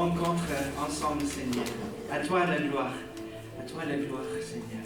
rencontre ensemble, Seigneur. À toi la gloire. À toi la gloire, Seigneur.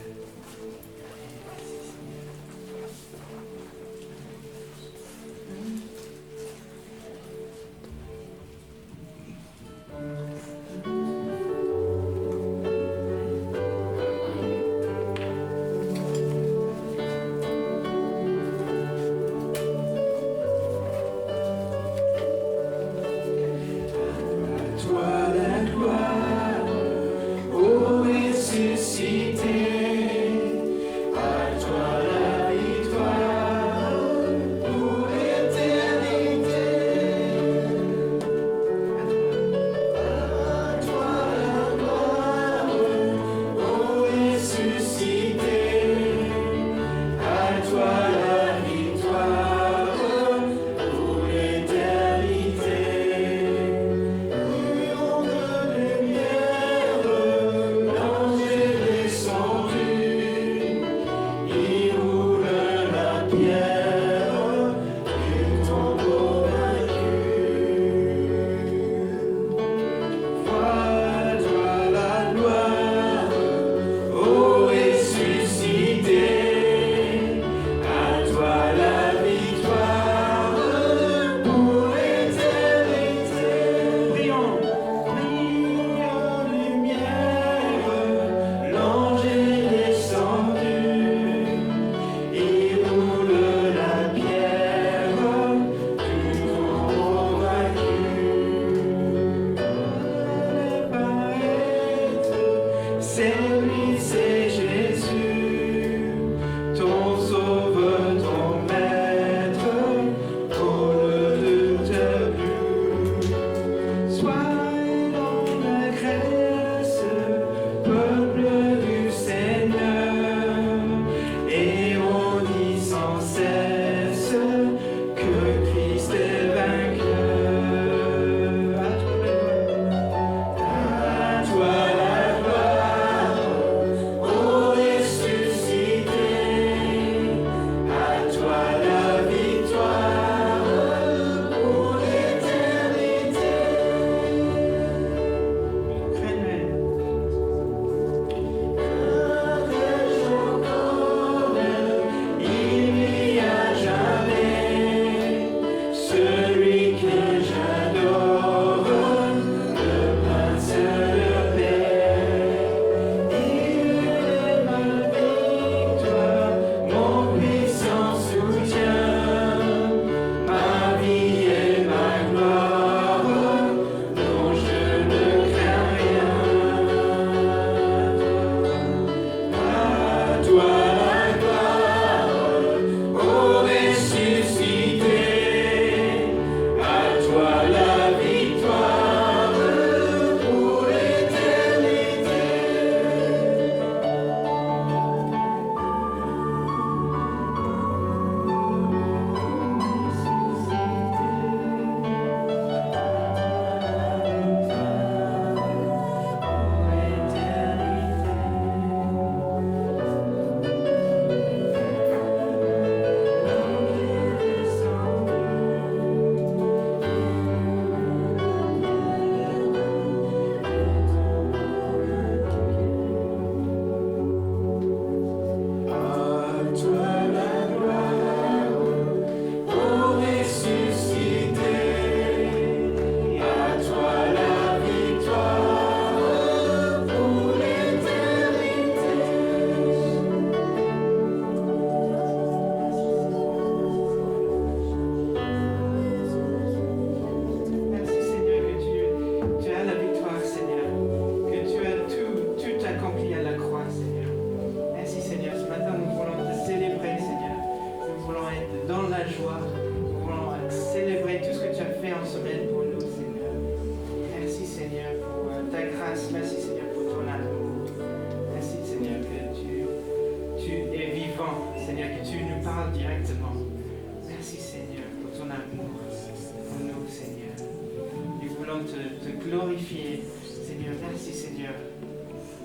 Glorifier, Seigneur. Merci, Seigneur.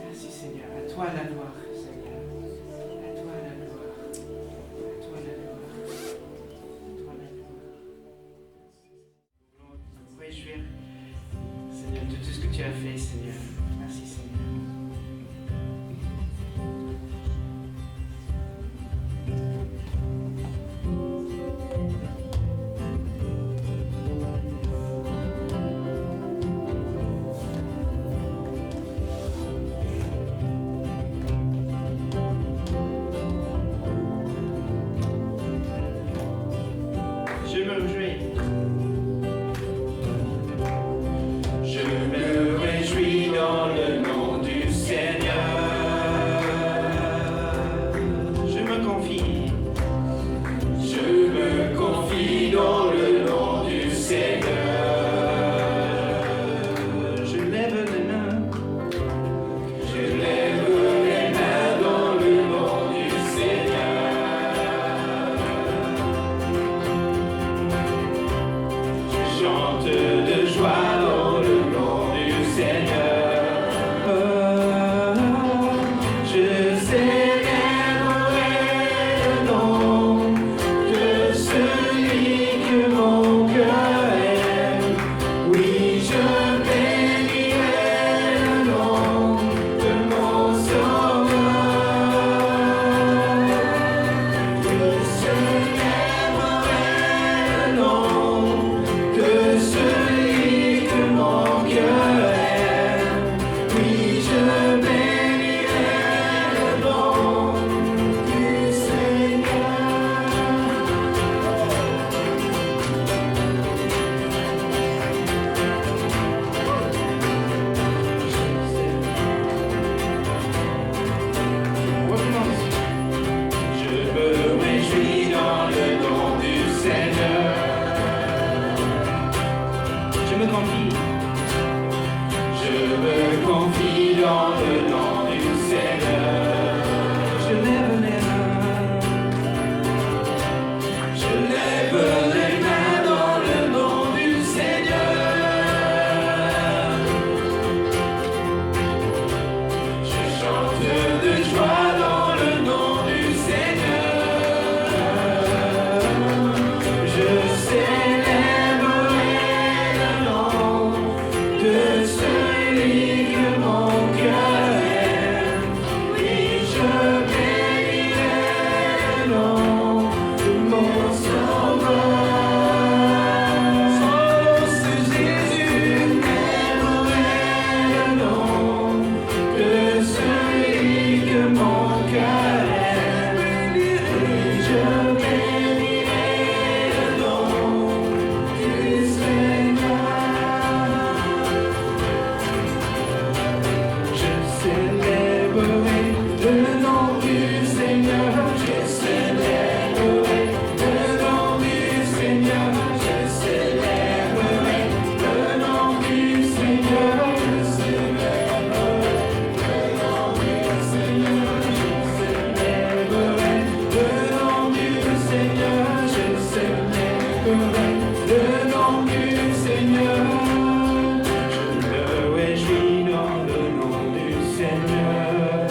Merci, Seigneur. À toi la gloire, Seigneur. À toi la gloire. À toi la gloire. À toi la gloire. Nous voulons nous réjouir, Seigneur, de te tout ce que tu as fait, Seigneur. Merci, Seigneur. Je me réjouis. Je me réjouis dans le nom du Seigneur. Je me confie. Je me confie dans le nom du Seigneur. Je lève les mains. Je lève les mains dans le nom du Seigneur. Je chante de joie dans le nom du Seigneur. Je célébrerai le nom de celui que mon cœur aime. Oui, je bénirai le nom de mon Sauveur. Oui, je célébrerai le nom de celui que mon cœur aime. Oui, je bénirai le nom du Seigneur. On recommence. Je me réjouis dans le nom du Seigneur. Je me confie. Je me confie dans le nom du Seigneur. Je lève les mains. Je lève les mains dans le nom du Seigneur. Je chante de joie dans le nom du Seigneur. Je célébrerai le nom de celui que mon cœur aime. Oui, je bénirai le nom de mon Sauveur. C'est Jésus, j'aimerai le nom de celui que mon cœur aime. Oui, je bénirai le nom du Seigneur. Je célébrerai le nom du Seigneur. Je célébrerai le nom du Seigneur. Je célébrerai le nom du Seigneur. Je célébrerai le nom du Seigneur. Je célébrerai le nom du Seigneur. Je célébrerai le nom du Seigneur. Je me réjouis dans le nom du Seigneur.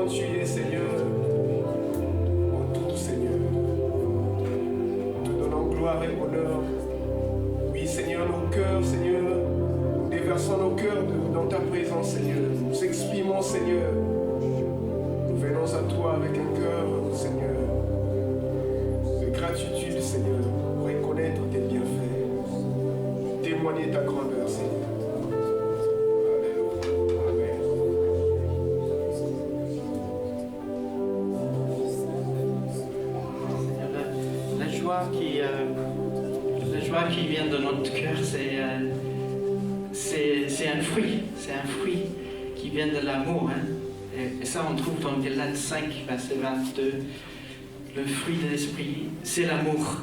tu es, Seigneur, en tout, Seigneur. Te donnant gloire et honneur. Oui, Seigneur, nos cœurs, Seigneur, nous déversons nos cœurs dans ta présence, Seigneur. Nous exprimons, Seigneur. Nous venons à toi avec un cœur, Seigneur, de gratitude, Seigneur, pour reconnaître tes bienfaits, témoigner ta grandeur, Seigneur. La joie qui vient de notre cœur, c'est un fruit. C'est un fruit qui vient de l'amour. Hein. Et ça, on trouve dans Galates 5, verset 22. Le fruit de l'esprit, c'est l'amour.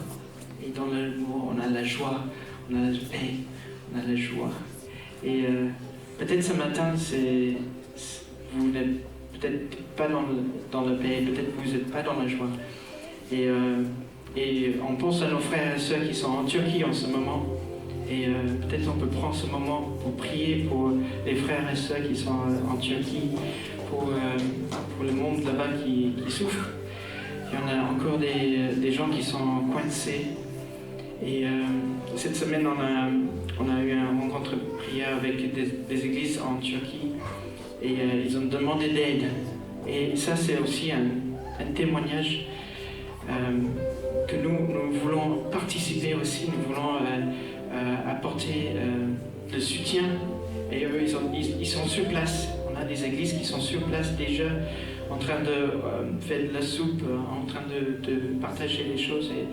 Et dans l'amour, on a la joie, on a la paix, on a la joie. Et peut-être ce matin, vous n'êtes peut-être pas dans la paix, peut-être que vous n'êtes pas dans la joie. Et on pense à nos frères et sœurs qui sont en Turquie en ce moment. Et peut-être on peut prendre ce moment pour prier pour les frères et sœurs qui sont en Turquie, pour le monde là-bas qui souffre. Il y en a encore des gens qui sont coincés. Et cette semaine, on a eu une rencontre de prière avec des églises en Turquie. Et ils ont demandé d'aide. Et ça, c'est aussi un témoignage que nous voulons participer aussi, nous voulons apporter le soutien. Et eux, ils sont sur place. On a des églises qui sont sur place déjà, en train de faire de la soupe, en train de partager les choses. Et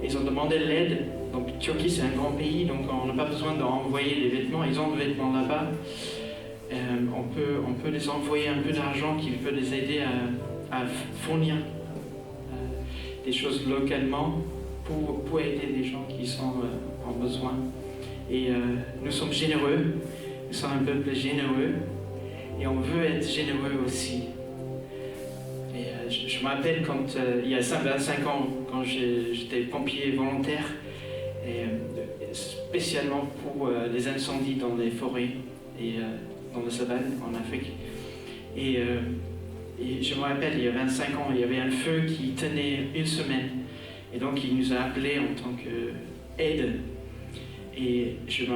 ils ont demandé de l'aide. Donc Turquie, c'est un grand pays, donc on n'a pas besoin d'envoyer des vêtements. Ils ont des vêtements là-bas. On peut les envoyer un peu d'argent qui peut les aider à fournir des choses localement pour aider les gens qui sont en besoin. Et nous sommes généreux, nous sommes un peuple généreux et on veut être généreux aussi. Et je me rappelle quand il y a 25 ans, quand j'étais pompier volontaire, et, spécialement pour les incendies dans les forêts et dans la savane en Afrique. Et je me rappelle, il y a 25 ans, il y avait un feu qui tenait une semaine. Et donc, il nous a appelés en tant qu'aide. Et je me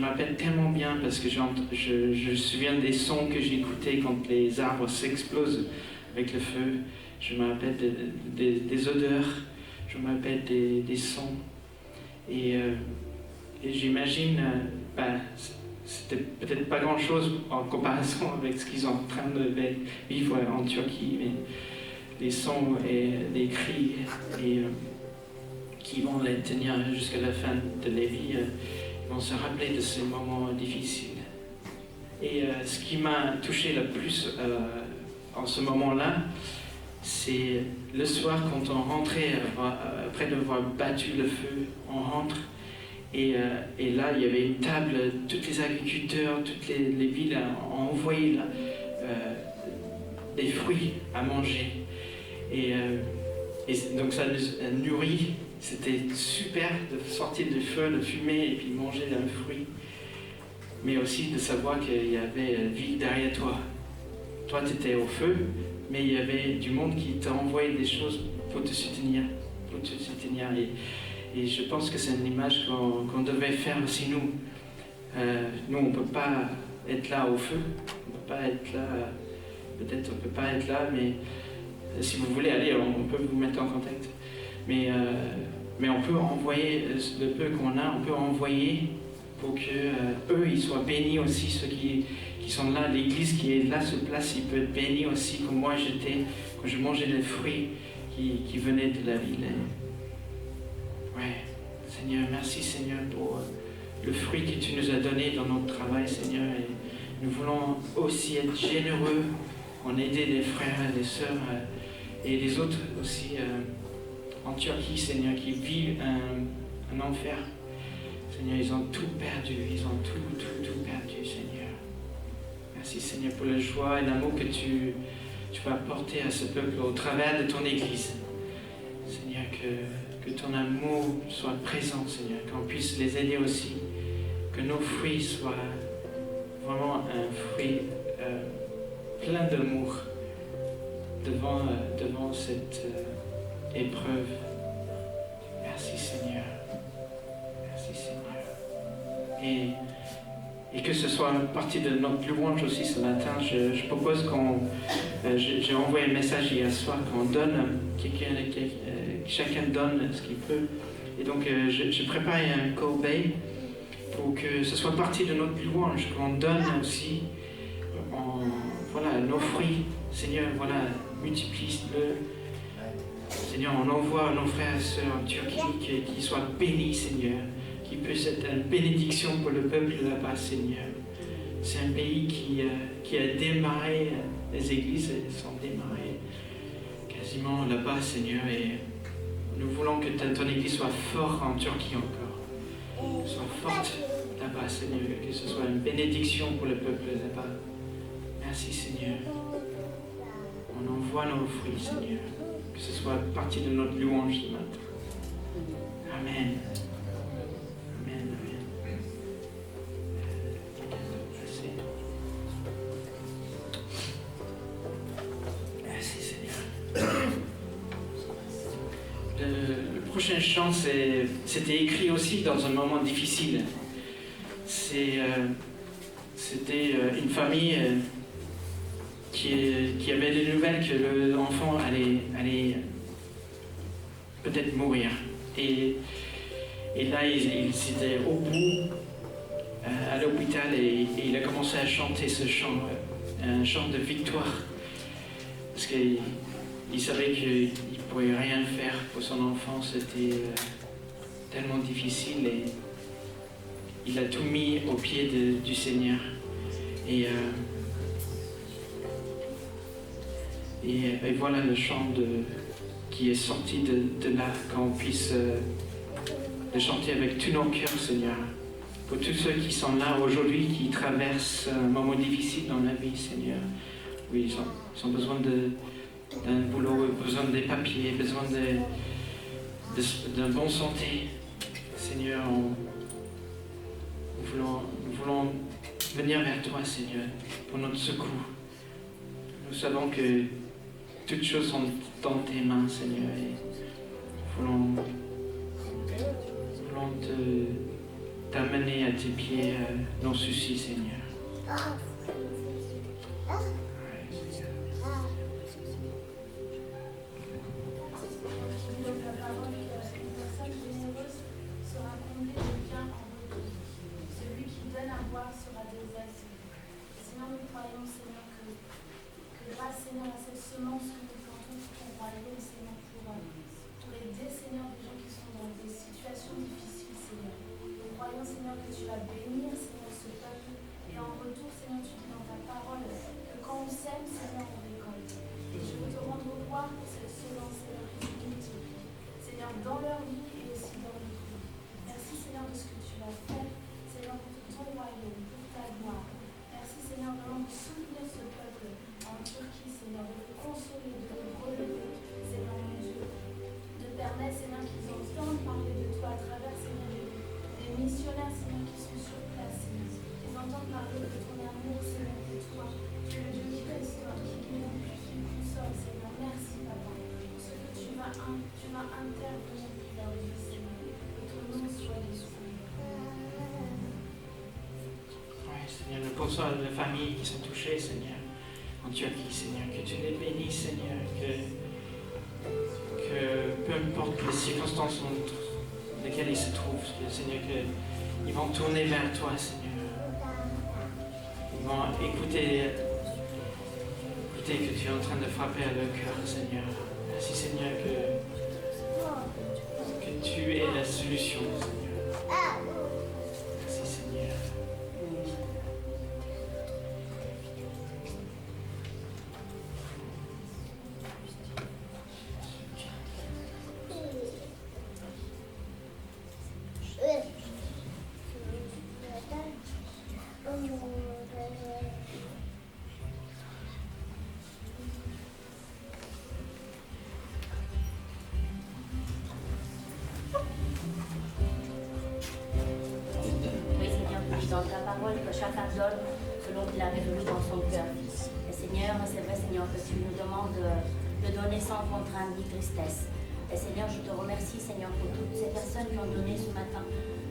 rappelle tellement bien parce que je me souviens des sons que j'écoutais quand les arbres s'explosent avec le feu. Je me rappelle des odeurs, je me rappelle des sons. Et j'imagine, c'était peut-être pas grand-chose en comparaison avec ce qu'ils sont en train de vivre en Turquie, mais les sons et les cris qui vont les tenir jusqu'à la fin de leur vie, ils vont se rappeler de ces moments difficiles. Et ce qui m'a touché le plus en ce moment-là, c'est le soir quand on rentrait, après d'avoir battu le feu, on rentre. Et là, il y avait une table, tous les agriculteurs, toutes les villes ont envoyé des fruits à manger. Et donc ça nous nourrit. C'était super de sortir du feu, de fumer et puis manger un fruit. Mais aussi de savoir qu'il y avait vie derrière toi. Toi, tu étais au feu, mais il y avait du monde qui t'a envoyé des choses pour te soutenir. Et je pense que c'est une image qu'on devait faire aussi nous. Nous, on ne peut pas être là au feu, on ne peut pas être là, peut-être on ne peut pas être là, mais si vous voulez aller, on peut vous mettre en contact. Mais on peut envoyer le peu qu'on a, on peut envoyer pour que eux ils soient bénis aussi, ceux qui sont là, l'église qui est là sur place, ils peuvent être bénis aussi, comme moi j'étais, quand je mangeais les fruits qui venaient de la ville. Ouais, Seigneur, merci Seigneur pour le fruit que tu nous as donné dans notre travail, Seigneur. Et nous voulons aussi être généreux en aider les frères et les sœurs et les autres aussi en Turquie, Seigneur, qui vivent un enfer. Seigneur, ils ont tout perdu, ils ont tout perdu, Seigneur. Merci Seigneur pour la joie et l'amour que tu vas apporter à ce peuple au travers de ton Église. Seigneur, que ton amour soit présent, Seigneur, qu'on puisse les aider aussi, que nos fruits soient vraiment un fruit plein d'amour devant cette épreuve. Merci Seigneur. Merci Seigneur. Et que ce soit une partie de notre louange aussi ce matin, je propose j'ai envoyé un message hier soir, qu'on donne, chacun donne ce qu'il peut. Et donc je prépare un corbeille pour que ce soit partie de notre louange, qu'on donne aussi nos fruits. Seigneur, multiplie-le. Seigneur, on envoie nos frères et sœurs en Turquie qu'ils soient bénis, Seigneur, qu'ils puissent être une bénédiction pour le peuple là-bas, Seigneur. C'est un pays qui a démarré, les églises sont démarrées quasiment là-bas, Seigneur, et nous voulons que ton église soit forte en Turquie encore, soit forte là-bas, Seigneur, que ce soit une bénédiction pour le peuple là-bas. Merci, Seigneur. On envoie nos fruits, Seigneur, que ce soit partie de notre louange ce matin. Amen. Amen. Amen. Merci, Seigneur. Le prochain chant, c'était écrit aussi dans un moment difficile. C'était une famille qui avait des nouvelles que l'enfant allait peut-être mourir. Et là, il était au bout, à l'hôpital, et il a commencé à chanter ce chant, un chant de victoire. Parce qu'il savait qu'il ne pouvait rien faire pour son enfant, c'était tellement difficile, et il a tout mis au pied du Seigneur. Et voilà le chant qui est sorti de là, qu'on puisse le chanter avec tous nos cœurs, Seigneur. Pour tous ceux qui sont là aujourd'hui, qui traversent un moment difficile dans la vie, Seigneur. Oui, ils ont besoin d'un boulot, besoin des papiers, besoin d'une bonne santé. Seigneur, nous voulons venir vers toi, Seigneur, pour notre secours. Nous savons que toutes choses sont dans tes mains, Seigneur, et nous voulons t'amener à tes pieds nos soucis, Seigneur. Pour ça, les familles qui sont touchées, Seigneur, en Turquie, Seigneur, que tu les bénisses, Seigneur, que peu importe les circonstances dans lesquelles ils se trouvent, Seigneur, qu'ils vont tourner vers toi, Seigneur. Ils vont écouter que tu es en train de frapper à leur cœur, Seigneur. Merci, Seigneur, que tu es la solution, Seigneur. Merci, Seigneur. Dans ta parole, que chacun donne selon qu'il a résolu dans son cœur. Et Seigneur, Seigneur, c'est vrai, Seigneur, que tu nous demandes de donner sans contrainte ni tristesse. Et Seigneur, je te remercie, Seigneur, pour toutes ces personnes qui ont donné ce matin.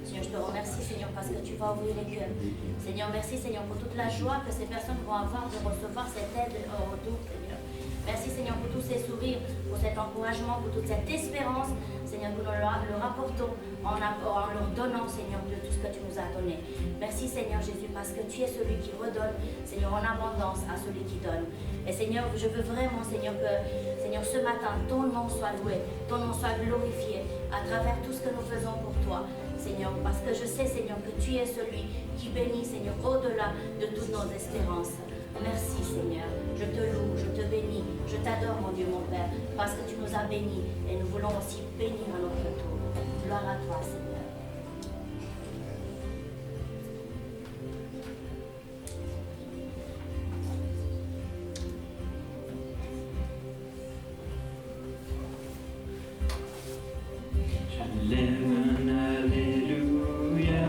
Seigneur, je te remercie, Seigneur, parce que tu vas ouvrir les cœurs. Seigneur, merci, Seigneur, pour toute la joie que ces personnes vont avoir de recevoir cette aide en retour, Seigneur. Merci, Seigneur, pour tous ces sourires, pour cet encouragement, pour toute cette espérance, Seigneur, que nous leur apportons en leur donnant, Seigneur, de tout ce que tu nous as donné. Merci, Seigneur Jésus, parce que tu es celui qui redonne, Seigneur, en abondance à celui qui donne. Et Seigneur, je veux vraiment, Seigneur, que, Seigneur, ce matin, ton nom soit loué, ton nom soit glorifié à travers tout ce que nous faisons pour toi. Seigneur, parce que je sais, Seigneur, que tu es celui qui bénit, Seigneur, au-delà de toutes nos espérances. Merci, Seigneur. Je te loue, je te bénis, je t'adore, mon Dieu, mon Père, parce que tu nous as bénis et nous voulons aussi bénir à notre tour. Gloire à toi, Seigneur. Je lève un alléluia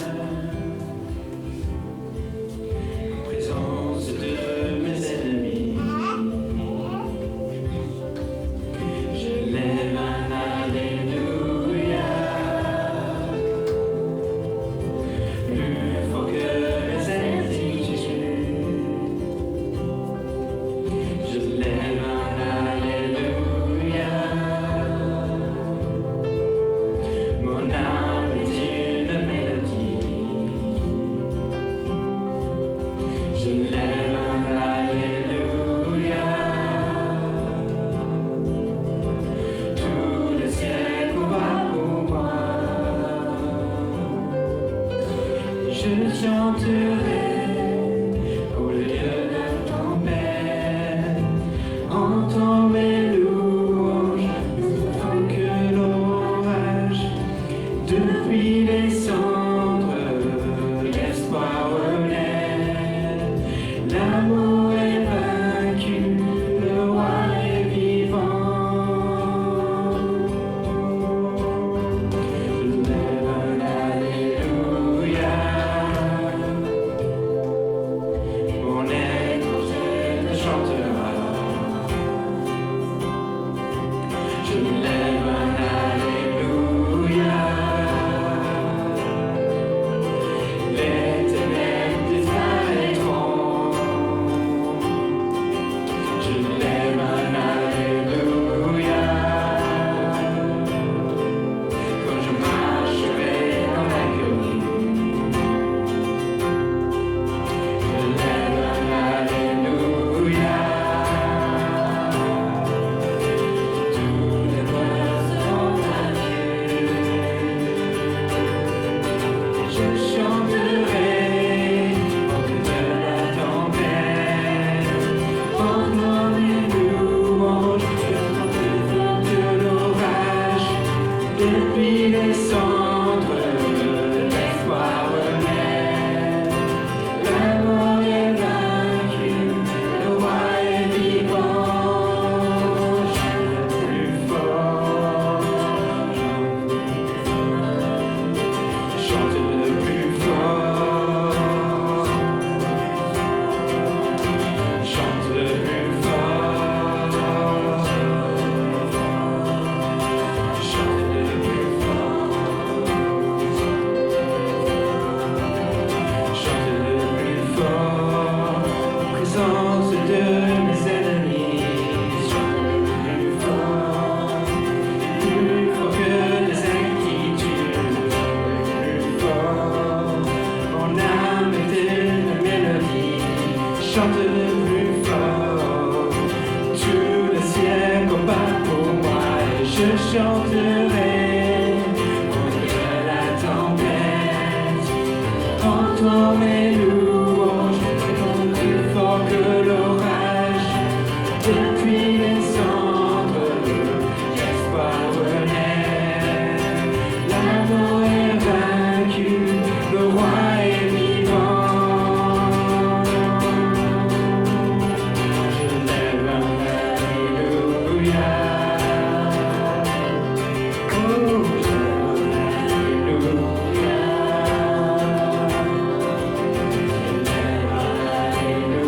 en présence de mes ennemis. Je lève un alléluia plus fort que les indigènes. Je lève un alléluia. Mon âme est une mélodie. Je lève un alléluia. Tout le ciel combat pour moi. Je chanterai au lieu de tempête. Entends mes louanges plus fort que l'orage. Depuis les cendres, l'espoir renaît. L'amour est vaincu, le roi est vivant. Je lève un alléluia. Mon évangile chantera. Je lève un alléluia. Les ténèbres disparaîtront. Je lève un alléluia. Quand je marcherai dans l'agonie, je lève un alléluia. Tous les voix seront à Dieu. Je chanterai au milieu de la tempête. Pendant les louanges, je chante plus fort que l'orage. Depuis les cendres, l'espoir renaît. La mort est vaincue, le roi est vivant. Chante plus fort, chante plus fort, chante plus fort, chante plus fort, chante plus fort, en présence de mes ennemis. Chante plus fort que les inquiétudes. Plus fort, mon âme est une mélodie. Chante plus fort, tout le ciel combat pour moi. Et je chanterai au milieu de la tempête. Entends mes louanges, plus fort que l'orage. Depuis les cendres, l'espoir renaît. L'amour est vaincu, le roi est vivant. Je lève un alléluia. Oh, je lève un alléluia.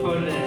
Paul